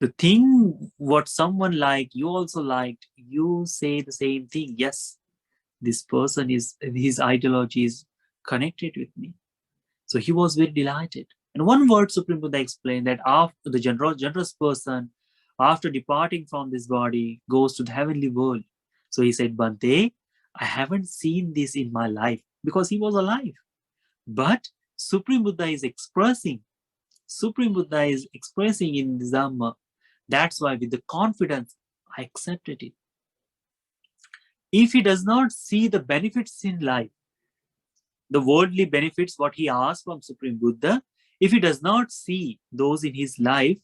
The thing what someone liked, you also liked, you say the same thing. Yes, this person is, his ideology is connected with me. So he was very delighted. And one word Supreme Buddha explained that after the generous person, after departing from this body, goes to the heavenly world. So he said, Bante, I haven't seen this in my life, because he was alive. But Supreme Buddha is expressing, in the Dhamma. That's why with the confidence, I accepted it. If he does not see the benefits in life, the worldly benefits, what he asked from Supreme Buddha, if he does not see those in his life,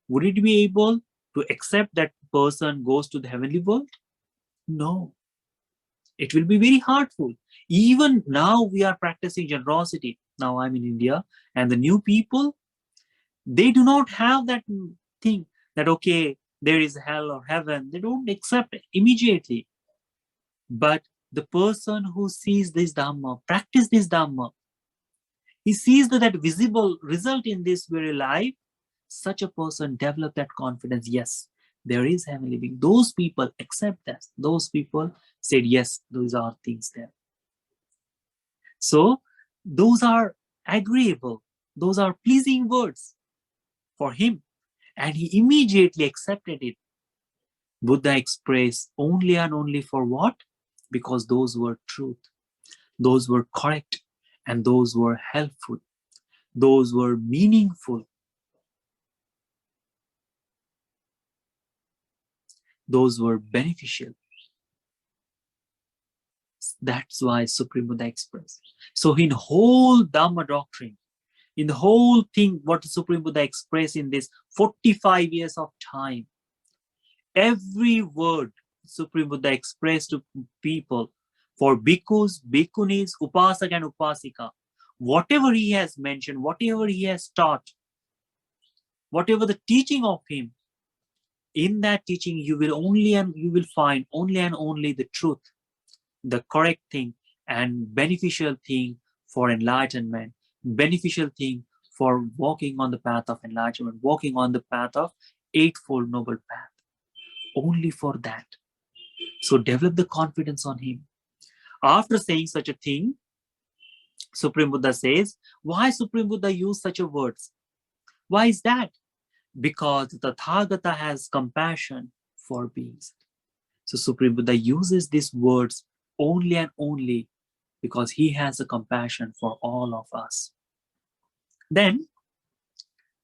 would it be able to accept that person goes to the heavenly world? No. It will be very hurtful. Even now we are practicing generosity. Now I'm in India, and the new people, they do not have that thing that, okay, there is hell or heaven. They don't accept it immediately. But the person who sees this Dhamma, practice this Dhamma, he sees that visible result in this very life, such a person develop that confidence. Yes, there is heavenly being. Those people accept that. Those people said, yes, those are things there. So those are agreeable. Those are pleasing words for him. And he immediately accepted it. Buddha expressed only and only for what? Because those were truth. Those were correct. And those were helpful. Those were meaningful. Those were beneficial. That's why Supreme Buddha expressed. So in whole Dhamma doctrine, in the whole thing, what Supreme Buddha expressed in this 45 years of time, every word Supreme Buddha expressed to people, for bhikkhus, bhikkhunis, upasak and upasika, whatever he has mentioned, whatever he has taught, whatever the teaching of him, in that teaching you will find only and only the truth, the correct thing, and beneficial thing for enlightenment, beneficial thing for walking on the path of enlightenment, walking on the path of Eightfold Noble Path. Only for that. So develop the confidence on him. After saying such a thing, Supreme Buddha says, why Supreme Buddha used such a words? Why is that? Because the Tathagata has compassion for beings. So Supreme Buddha uses these words only and only because he has a compassion for all of us. Then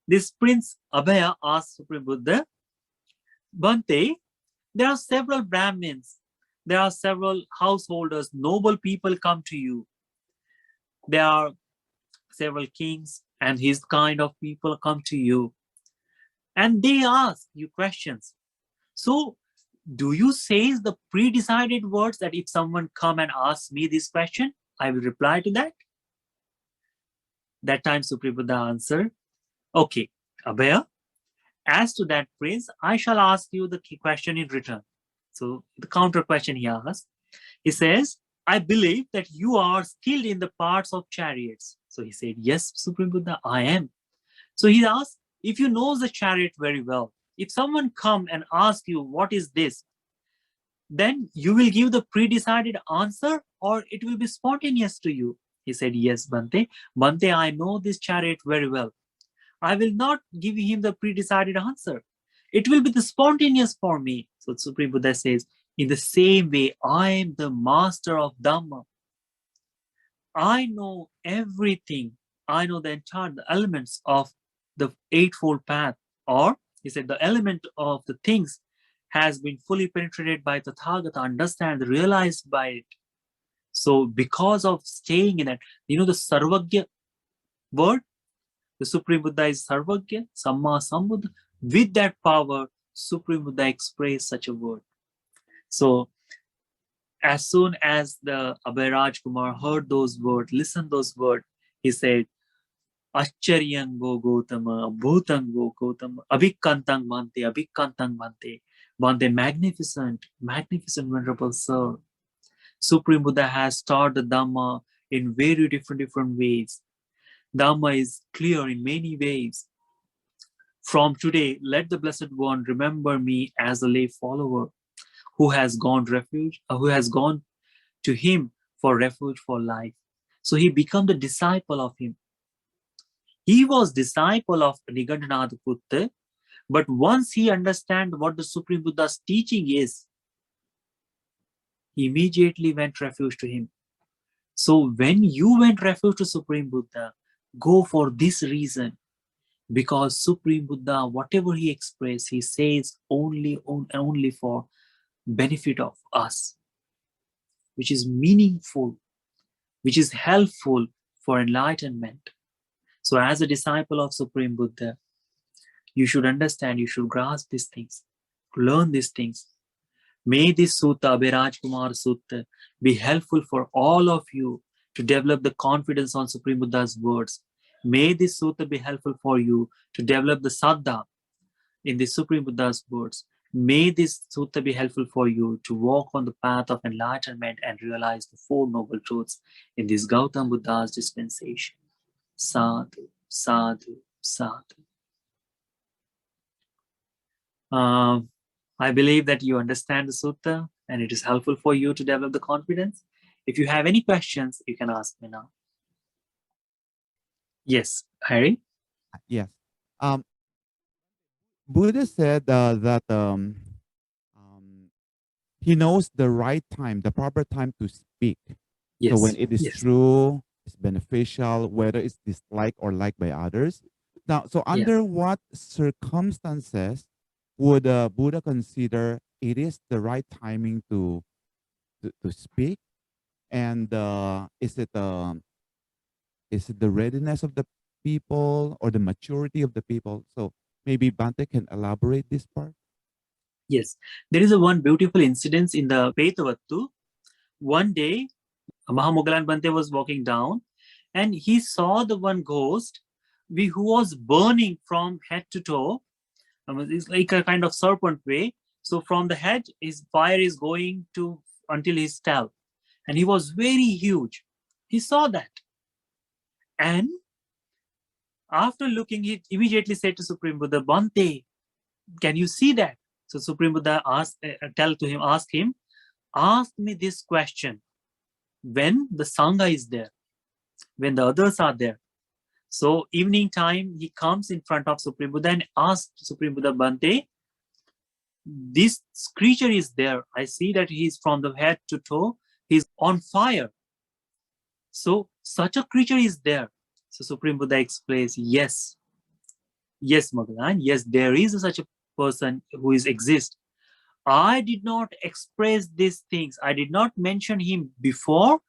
this Prince Abhaya asked Supreme Buddha, Bhante, there are several Brahmins, there are several householders, noble people come to you. There are several kings and his kind of people come to you. And they ask you questions. So do you say the pre-decided words that if someone come and asks me this question, I will reply to that? That time Supreme Buddha answered, okay, Abhaya, as to that prince, I shall ask you the question in return. So the counter question he asked, he says, I believe that you are skilled in the parts of chariots. So he said, yes, Supreme Buddha, I am. So he asked, if you know the chariot very well, if someone come and ask you, what is this? Then you will give the pre-decided answer or it will be spontaneous to you. He said, yes, Bhante. Bhante, I know this chariot very well. I will not give him the pre-decided answer. It will be the spontaneous for me. So Supreme Buddha says, in the same way, I am the master of Dhamma. I know everything. I know the entire elements of the Eightfold Path. Or, he said, the element of the things has been fully penetrated by the Tathagata, understand, realized by it. So because of staying in it, the Sarvagya word, the Supreme Buddha is Sarvagya, Samma Sambuddha. With that power, Supreme Buddha expressed such a word. So as soon as the Abhay Kumar heard those words, listened those words, he said, Acharyango Gautama, Bhutango Gautama, Abhikantang Bhante, Abhikantang Bhante. Bhante, magnificent, magnificent, venerable sir. Supreme Buddha has taught the Dhamma in very different ways. Dhamma is clear in many ways. From today, let the Blessed One remember me as a lay follower who has gone to him for refuge for life. So he became the disciple of him. He was disciple of Nigantanath Putta, but once he understand what the Supreme Buddha's teaching is, he immediately went refuge to him. So when you went refuge to Supreme Buddha, go for this reason, because Supreme Buddha, whatever he expressed, he says only for benefit of us, which is meaningful, which is helpful for enlightenment. So as a disciple of Supreme Buddha, you should understand, you should grasp these things, learn these things. May this sutta, Abhiraj Kumar Sutta, be helpful for all of you to develop the confidence on Supreme Buddha's words. May this sutta be helpful for you to develop the saddha in the Supreme Buddha's words. May this sutta be helpful for you to walk on the path of enlightenment and realize the Four Noble Truths in this Gautam Buddha's dispensation. Sadhu, sadhu, sadhu. I believe that you understand the sutta and it is helpful for you to develop the confidence. If you have any questions, you can ask me now. Yes, Harry? Yes. Buddha said that he knows the right time, the proper time to speak. Yes. So when it is yes. true, it's beneficial, whether it's disliked or liked by others. Now, so under what circumstances would Buddha consider it is the right timing to speak? And is it the readiness of the people or the maturity of the people? So maybe Bante can elaborate this part. Yes, there is one beautiful incident in the Petavattu. One day, Mahamoggallana Bante was walking down and he saw the one ghost who was burning from head to toe. It's like a kind of serpent way. So from the head, his fire is going to until his tail. And he was very huge. He saw that. And after looking, he immediately said to Supreme Buddha, Bante, can you see that? So Supreme Buddha asked him, ask me this question when the Sangha is there, when the others are there. So evening time, he comes in front of Supreme Buddha and asks Supreme Buddha, Bante, this creature is there. I see that he's from the head to toe, he's on fire. So such a creature is there. So Supreme Buddha explains, yes, Moggallana, yes, there is such a person who exists. I did not express these things. I did not mention him before,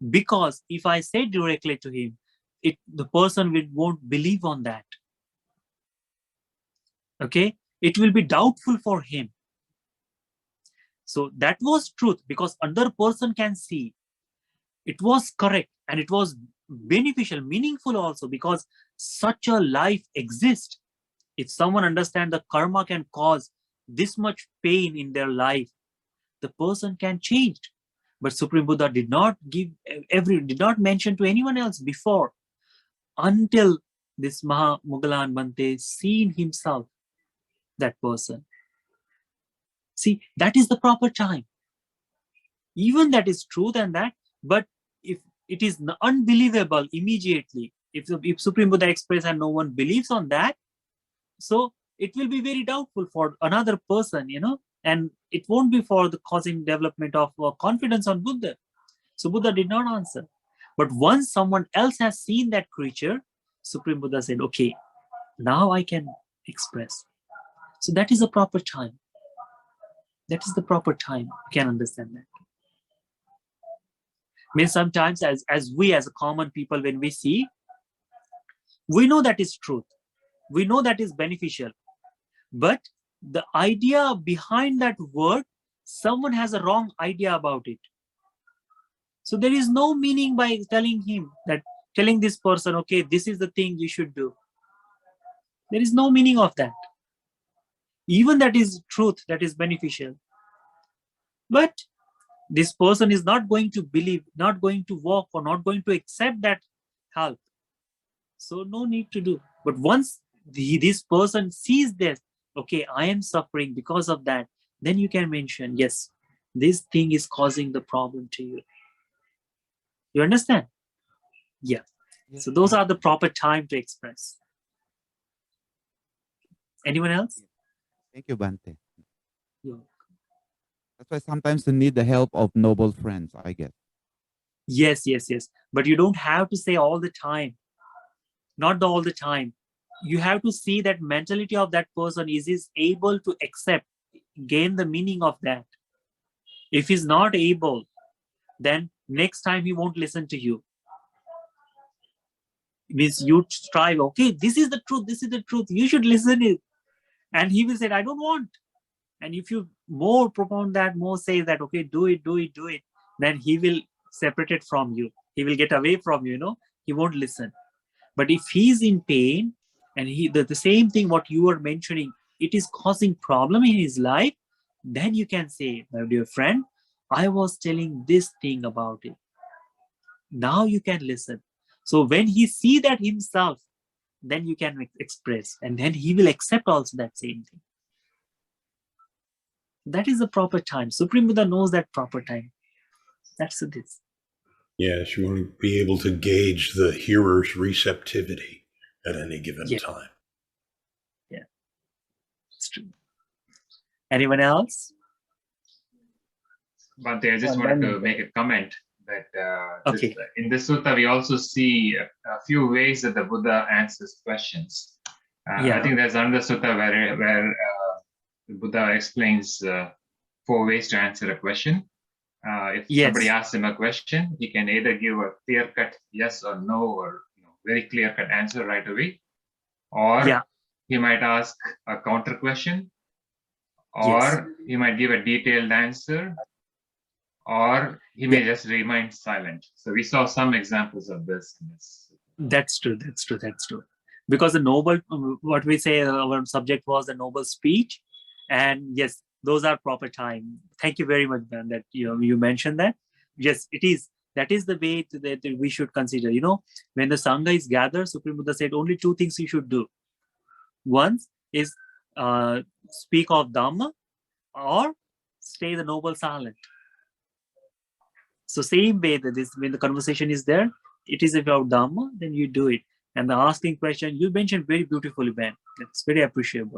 because if I say directly to him, the person won't believe on that. Okay, it will be doubtful for him. So that was truth, because another person can see. It was correct and it was beneficial, meaningful also, because such a life exists. If someone understands the karma can cause this much pain in their life, the person can change. But Supreme Buddha did not mention to anyone else before, until this Mahamoggallana Bante seen himself, that person. See, that is the proper time. Even that is truth and that, but if it is unbelievable immediately, if Supreme Buddha express and no one believes on that, so it will be very doubtful for another person, and it won't be for the causing development of confidence on Buddha. So Buddha did not answer. But once someone else has seen that creature, Supreme Buddha said, okay, now I can express. So that is the proper time. That is the proper time. You can understand that. Means sometimes as we as a common people, when we see, we know that is truth. We know that is beneficial. But the idea behind that word, someone has a wrong idea about it. So there is no meaning by telling this person, okay, this is the thing you should do. There is no meaning of that. Even that is truth, that is beneficial. But this person is not going to believe, not going to walk, or not going to accept that help. So no need to do. But once this person sees this, okay, I am suffering because of that, then you can mention, yes, this thing is causing the problem to you. You understand? Yeah. Yeah. So those are the proper time to express. Anyone else? Thank you, Bante. Yeah. That's why sometimes you need the help of noble friends, I guess. Yes, yes, yes. But you don't have to say all the time. Not all the time. You have to see that mentality of that person. Is he able to accept, gain the meaning of that? If he's not able, then next time he won't listen to you. Means you strive, okay, this is the truth, you should listen it. And he will say, I don't want. And if you more propound that, more say that, okay, do it, then he will separate it from you. He will get away from you, he won't listen. But if he's in pain and the same thing what you are mentioning, it is causing problem in his life, then you can say, my dear friend, I was telling this thing about it. Now you can listen. So when he see that himself, then you can express, and then he will accept also that same thing. That is the proper time. Supreme Buddha knows that proper time. That's this. Yes, you want to be able to gauge the hearer's receptivity at any given time. Yeah, it's true. Anyone else? Bhante, I just wanted to make a comment that Okay. in this sutta, we also see a few ways that the Buddha answers questions. I think there's another sutta where the Buddha explains 4 ways to answer a question. If somebody asks him a question, he can either give a clear-cut yes or no, or very clear-cut answer right away, or he might ask a counter question, or he might give a detailed answer, or he may just remain silent. So we saw some examples of this. That's true. Because the noble, what we say, our subject was the noble speech, and yes, those are proper time. Thank you very much, Ben, that you mentioned that. Yes, it is. That is the way that we should consider. When the Sangha is gathered, Supreme Buddha said only 2 things you should do. One is speak of Dhamma, or stay the noble silent. So same way that when the conversation is there, it is about Dhamma, then you do it. And the asking question, you mentioned very beautifully, Ben. It's very appreciable.